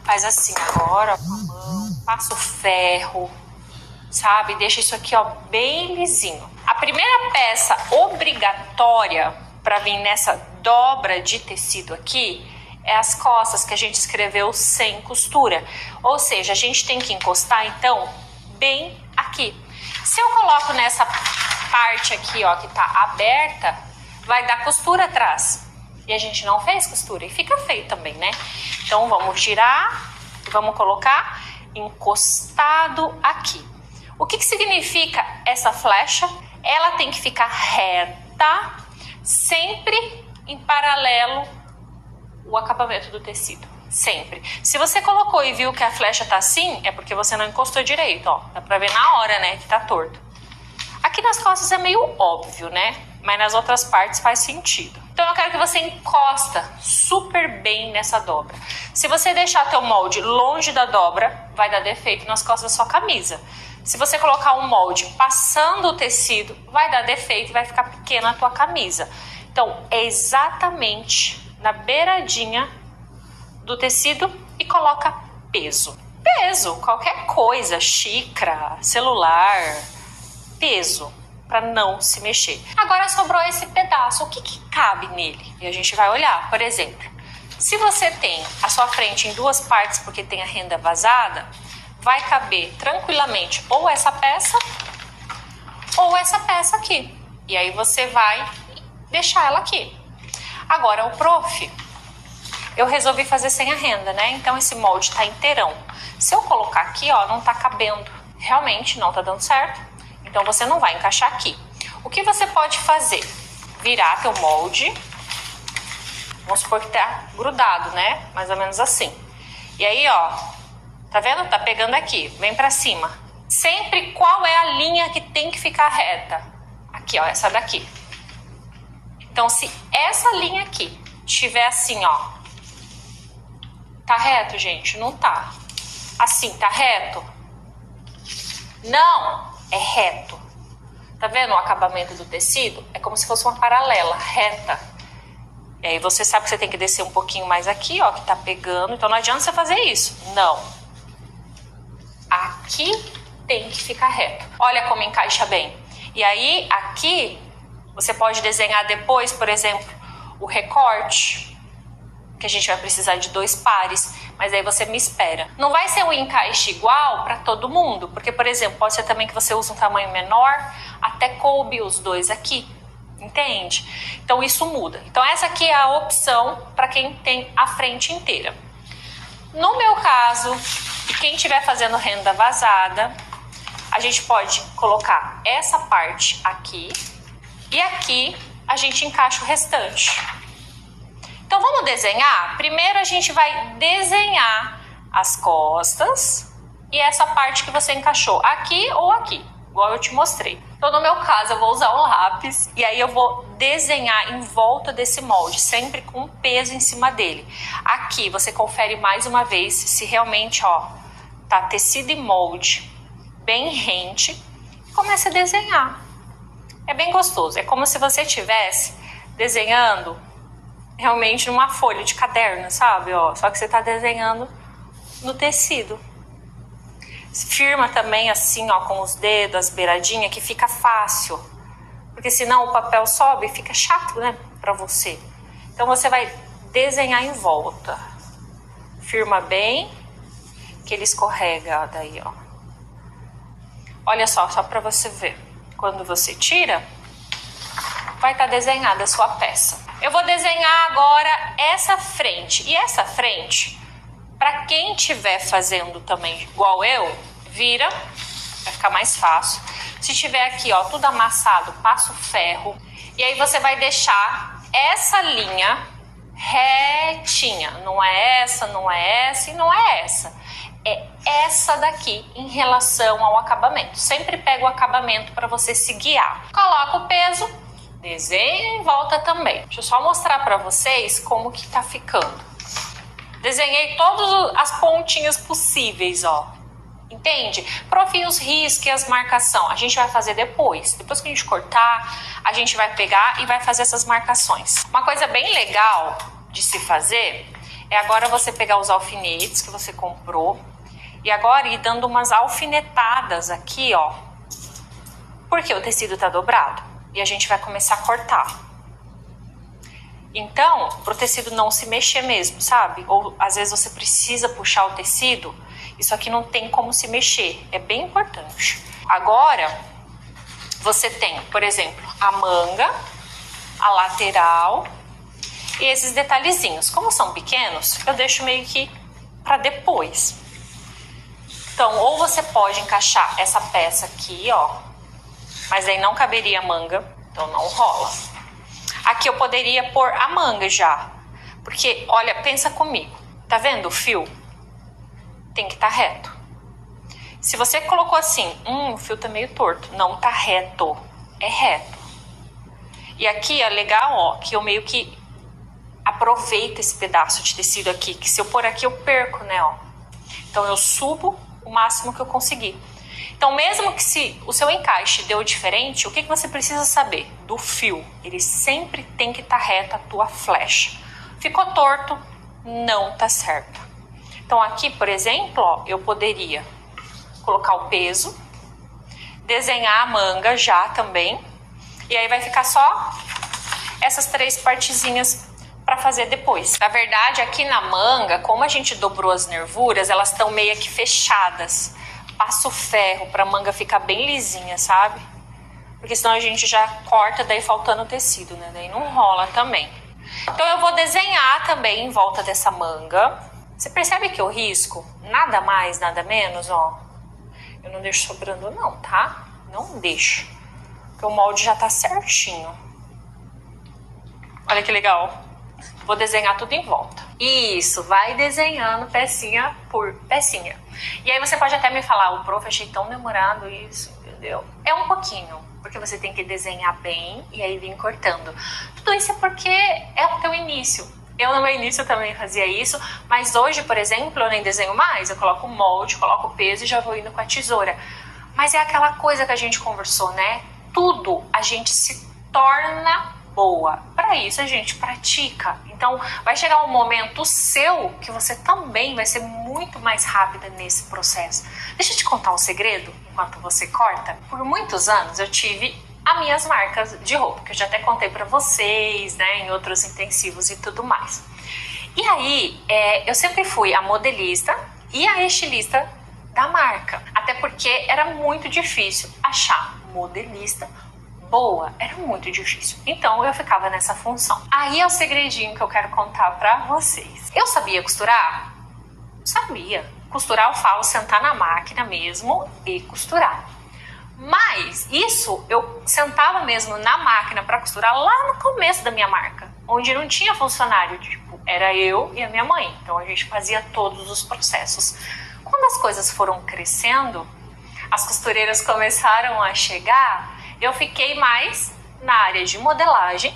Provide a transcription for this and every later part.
Faz assim agora, ó, com a mão, passa o ferro, sabe? Deixa isso aqui, ó, bem lisinho. A primeira peça obrigatória para vir nessa dobra de tecido aqui é as costas, que a gente escreveu sem costura. Ou seja, a gente tem que encostar, então, bem aqui. Se eu coloco nessa parte aqui, ó, que tá aberta, vai dar costura atrás. E a gente não fez costura e fica feio também, né? Então, vamos tirar e vamos colocar encostado aqui. O que significa essa flecha? Ela tem que ficar reta, sempre em paralelo o acabamento do tecido. Sempre. Se você colocou e viu que a flecha tá assim, é porque você não encostou direito, ó. Dá pra ver na hora, né, que tá torto. Aqui nas costas é meio óbvio, né? Mas nas outras partes faz sentido. Então eu quero que você encosta super bem nessa dobra. Se você deixar teu molde longe da dobra, vai dar defeito nas costas da sua camisa. Se você colocar um molde passando o tecido, vai dar defeito e vai ficar pequena a tua camisa. Então é exatamente na beiradinha do tecido e coloca peso. Peso, qualquer coisa, xícara, celular, peso, para não se mexer. Agora sobrou esse pedaço, o que cabe nele? E a gente vai olhar, por exemplo, se você tem a sua frente em duas partes porque tem a renda vazada, vai caber tranquilamente ou essa peça aqui. E aí você vai deixar ela aqui. Agora o prof, eu resolvi fazer sem a renda, né? Então esse molde tá inteirão. Se eu colocar aqui, ó, não tá cabendo. Realmente não tá dando certo. Então você não vai encaixar aqui. O que você pode fazer? Virar teu molde. Vamos supor que tá grudado, né? Mais ou menos assim. E aí, ó, tá vendo? Tá pegando aqui. Vem pra cima. Sempre qual é a linha que tem que ficar reta? Aqui, ó, essa daqui. Então, se essa linha aqui tiver assim, ó. Tá reto, gente? Não tá. Assim, tá reto? Não, é reto. Tá vendo o acabamento do tecido? É como se fosse uma paralela, reta. E aí você sabe que você tem que descer um pouquinho mais aqui, ó, que tá pegando. Então não adianta você fazer isso. Não. Aqui tem que ficar reto. Olha como encaixa bem. E aí, aqui, você pode desenhar depois, por exemplo, o recorte, que a gente vai precisar de 2 pares, mas aí você me espera. Não vai ser um encaixe igual para todo mundo, porque, por exemplo, pode ser também que você use um tamanho menor, até coube os 2 aqui, entende? Então isso muda. Então essa aqui é a opção para quem tem a frente inteira. No meu caso, e quem estiver fazendo renda vazada, a gente pode colocar essa parte aqui e aqui a gente encaixa o restante. Então vamos desenhar? Primeiro a gente vai desenhar as costas e essa parte que você encaixou aqui ou aqui, igual eu te mostrei. Então no meu caso eu vou usar um lápis e aí eu vou desenhar em volta desse molde, sempre com peso em cima dele. Aqui você confere mais uma vez se realmente, ó, tá tecido e molde bem rente e começa a desenhar. É bem gostoso, é como se você estivesse desenhando realmente numa folha de caderno, sabe? Ó, só que você tá desenhando no tecido. Firma também assim, ó, com os dedos, as beiradinhas, que fica fácil. Porque senão o papel sobe e fica chato, né, pra você. Então você vai desenhar em volta. Firma bem, que ele escorrega daí, ó. Olha só pra você ver. Quando você tira, vai estar desenhada a sua peça. Eu vou desenhar agora essa frente. E essa frente, para quem estiver fazendo também igual eu, vira, vai ficar mais fácil. Se tiver aqui, ó, tudo amassado, passa o ferro. E aí você vai deixar essa linha retinha. Não é essa, não é essa e não é essa. É essa daqui em relação ao acabamento. Sempre pega o acabamento para você se guiar. Coloca o peso, desenha em volta também. Deixa eu só mostrar para vocês como que tá ficando. Desenhei todas as pontinhas possíveis, ó. Entende? Prof, os riscos e as marcações, a gente vai fazer depois. Depois que a gente cortar, a gente vai pegar e vai fazer essas marcações. Uma coisa bem legal de se fazer é agora você pegar os alfinetes que você comprou e agora ir dando umas alfinetadas aqui, ó. Porque o tecido tá dobrado e a gente vai começar a cortar. Então, pro tecido não se mexer mesmo, sabe? Ou às vezes você precisa puxar o tecido, isso aqui não tem como se mexer, é bem importante. Agora, você tem, por exemplo, a manga, a lateral e esses detalhezinhos. Como são pequenos, eu deixo meio que para depois. Então, ou você pode encaixar essa peça aqui, ó, mas aí não caberia a manga, então não rola. Aqui eu poderia pôr a manga já, porque, olha, pensa comigo, tá vendo o fio? Tem que estar reto. Se você colocou assim, o fio tá meio torto, não tá reto, é reto. E aqui é legal, ó, que eu meio que aproveito esse pedaço de tecido aqui, que se eu pôr aqui eu perco, né, ó. Então eu subo o máximo que eu conseguir. Então, mesmo que se o seu encaixe deu diferente, o que você precisa saber? Do fio. Ele sempre tem que estar reto a tua flecha. Ficou torto, não tá certo. Então, aqui, por exemplo, ó, eu poderia colocar o peso, desenhar a manga já também, e aí vai ficar só essas 3 partezinhas para fazer depois. Na verdade, aqui na manga, como a gente dobrou as nervuras, elas estão meio que fechadas. Passo ferro para a manga ficar bem lisinha, sabe? Porque senão a gente já corta daí faltando tecido, né? Daí não rola também. Então eu vou desenhar também em volta dessa manga. Você percebe que eu risco? Nada mais, nada menos, ó. Eu não deixo sobrando não, tá? Não deixo. Porque o molde já tá certinho. Olha que legal. Vou desenhar tudo em volta. Isso, vai desenhando pecinha por pecinha. E aí você pode até me falar, o prof, achei tão demorado isso, entendeu? É um pouquinho, porque você tem que desenhar bem e aí vir cortando. Tudo isso é porque é o teu início. Eu no meu início também fazia isso, mas hoje, por exemplo, eu nem desenho mais. Eu coloco o molde, coloco o peso e já vou indo com a tesoura. Mas é aquela coisa que a gente conversou, né? Tudo a gente se torna boa. Para isso a gente pratica. Então vai chegar um momento seu que você também vai ser muito mais rápida nesse processo. Deixa eu te contar um segredo enquanto você corta. Por muitos anos eu tive as minhas marcas de roupa, que eu já até contei para vocês, né, em outros intensivos e tudo mais. E aí eu sempre fui a modelista e a estilista da marca, até porque era muito difícil achar modelista boa, era muito difícil. Então eu ficava nessa função. Aí é o segredinho que eu quero contar pra vocês. Eu sabia costurar? Sabia. Costurar eu falo sentar na máquina mesmo e costurar. Mas isso eu sentava mesmo na máquina pra costurar lá no começo da minha marca, onde não tinha funcionário, tipo, era eu e a minha mãe. Então a gente fazia todos os processos. Quando as coisas foram crescendo, as costureiras começaram a chegar, eu fiquei mais na área de modelagem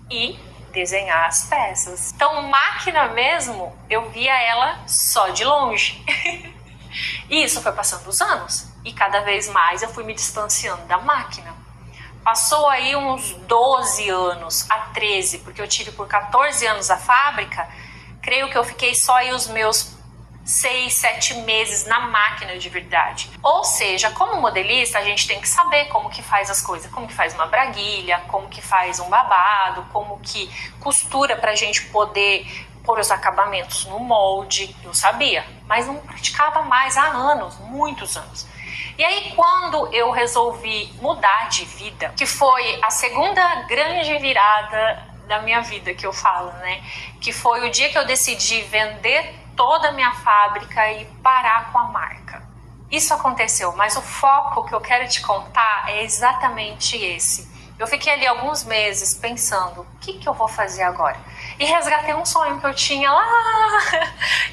e desenhar as peças. Então, máquina mesmo, eu via ela só de longe. E isso foi passando os anos. E cada vez mais eu fui me distanciando da máquina. Passou aí uns 12 anos a 13, porque eu tive por 14 anos a fábrica. Creio que eu fiquei só aí os meus 6, 7 meses na máquina de verdade. Ou seja, como modelista, a gente tem que saber como que faz as coisas, como que faz uma braguilha, como que faz um babado, como que costura pra gente poder pôr os acabamentos no molde. Eu sabia, mas não praticava mais há anos, muitos anos. E aí, quando eu resolvi mudar de vida, que foi a segunda grande virada da minha vida que eu falo, né? Que foi o dia que eu decidi vender toda a minha fábrica e parar com a marca. Isso aconteceu, mas o foco que eu quero te contar é exatamente esse. Eu fiquei ali alguns meses pensando, o que eu vou fazer agora? E resgatei um sonho que eu tinha lá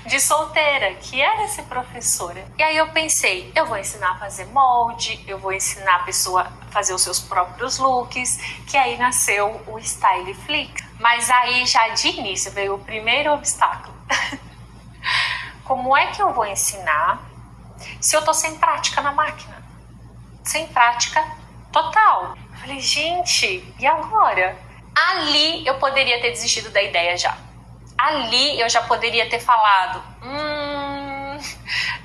de solteira, que era ser professora. E aí eu pensei, eu vou ensinar a fazer molde, eu vou ensinar a pessoa a fazer os seus próprios looks, que aí nasceu o Style Flica. Mas aí já de início veio o primeiro obstáculo. Como é que eu vou ensinar se eu tô sem prática na máquina? Sem prática total. Eu falei, gente, e agora? Ali eu poderia ter desistido da ideia já. Ali eu já poderia ter falado,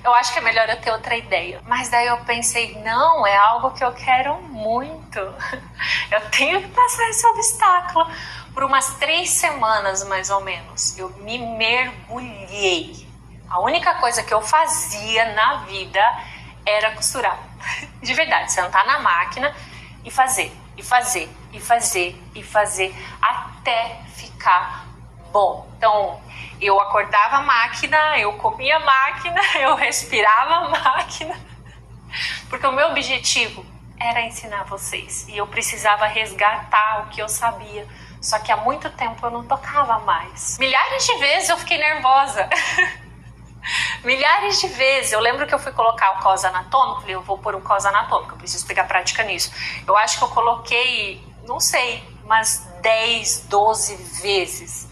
eu acho que é melhor eu ter outra ideia. Mas daí eu pensei, não, é algo que eu quero muito. Eu tenho que passar esse obstáculo. Por umas 3 semanas, mais ou menos, eu me mergulhei. A única coisa que eu fazia na vida era costurar. De verdade, sentar na máquina e fazer, e fazer, e fazer, e fazer, até ficar bom. Então, eu acordava a máquina, eu comia a máquina, eu respirava a máquina, porque o meu objetivo era ensinar vocês e eu precisava resgatar o que eu sabia, só que há muito tempo eu não tocava mais. Milhares de vezes eu fiquei nervosa. Milhares de vezes. Eu lembro que eu fui colocar o cos anatômico, falei, eu vou pôr um cos anatômico, eu preciso pegar prática nisso. Eu acho que eu coloquei, não sei, umas 10, 12 vezes.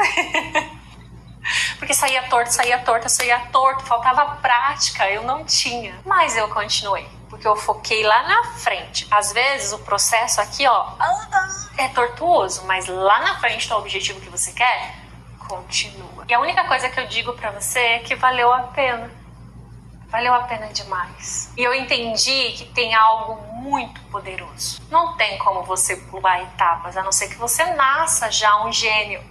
Porque saía torto, faltava prática, eu não tinha. Mas eu continuei, porque eu foquei lá na frente. Às vezes o processo aqui, ó, é tortuoso, mas lá na frente do objetivo que você quer, continua. E a única coisa que eu digo pra você é que valeu a pena. Valeu a pena demais. E eu entendi que tem algo muito poderoso. Não tem como você pular etapas, a não ser que você nasça já um gênio.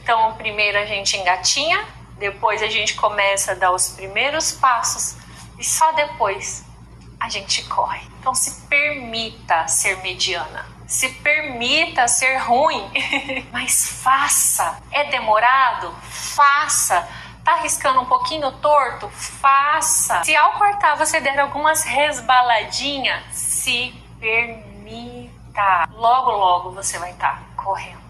Então, primeiro a gente engatinha, depois a gente começa a dar os primeiros passos e só depois a gente corre. Então, se permita ser mediana. Se permita ser ruim, mas faça. É demorado? Faça. Tá arriscando um pouquinho torto? Faça. Se ao cortar você der algumas resbaladinhas, se permita. Logo, logo você vai estar correndo.